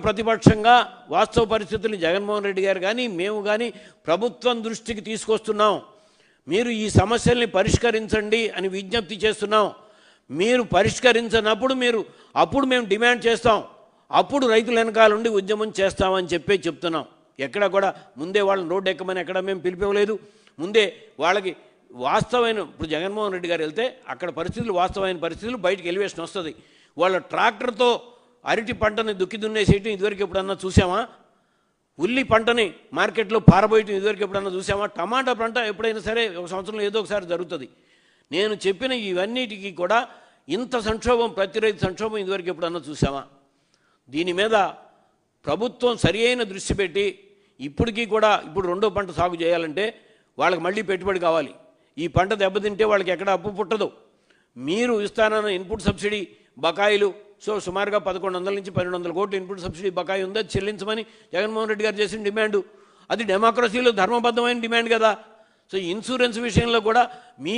ప్రతిపక్షంగా వాస్తవ పరిస్థితుల్ని జగన్మోహన్ రెడ్డి గారు కానీ మేము కానీ ప్రభుత్వం దృష్టికి తీసుకొస్తున్నాం. మీరు ఈ సమస్యల్ని పరిష్కరించండి అని విజ్ఞప్తి చేస్తున్నాం. మీరు పరిష్కరించినప్పుడు అప్పుడు మేము డిమాండ్ చేస్తాం, అప్పుడు రైతుల వెనకాల నుండి ఉద్యమం చేస్తామని చెప్తున్నాం. ఎక్కడ కూడా ముందే వాళ్ళని రోడ్డు ఎక్కమని ఎక్కడ మేము పిలిపివ్వలేదు. ముందే వాళ్ళకి వాస్తవమైన, ఇప్పుడు జగన్మోహన్ రెడ్డి గారు వెళ్తే అక్కడ పరిస్థితులు వాస్తవమైన పరిస్థితులు బయటికి ఎలివేషన్ వస్తుంది. వాళ్ళ ట్రాక్టర్తో అరటి పంటని దుక్కి దున్నేసేయటం ఇదివరకు ఎప్పుడన్నా చూసామా? ఉల్లి పంటని మార్కెట్లో పారబోయటం ఇదివరకు ఎప్పుడన్నా చూసామా? టమాటా పంట ఎప్పుడైనా సరే ఒక సంవత్సరంలో ఏదో ఒకసారి జరుగుతుంది. నేను చెప్పిన ఇవన్నిటికీ కూడా ఇంత సంక్షోభం, ప్రతి రైతు సంక్షోభం ఇదివరకు ఎప్పుడన్నా చూసామా? దీని మీద ప్రభుత్వం సరి అయిన దృష్టి పెట్టి ఇప్పటికీ కూడా ఇప్పుడు రెండో పంట సాగు చేయాలంటే వాళ్ళకి మళ్ళీ పెట్టుబడి కావాలి. ఈ పంట దెబ్బతింటే వాళ్ళకి ఎక్కడ అప్పు పుట్టదు. మీరు ఇస్తానన్న ఇన్పుట్ సబ్సిడీ బకాయిలు సుమారుగా 1100 నుంచి 1200 కోట్లు ఇన్పుట్ సబ్సిడీ బకాయి ఉంది, అది చెల్లించమని జగన్మోహన్ రెడ్డి గారు చేసిన డిమాండు. అది డెమోక్రసీలో ధర్మబద్ధమైన డిమాండ్ కదా. సో ఇన్సూరెన్స్ విషయంలో కూడా మీ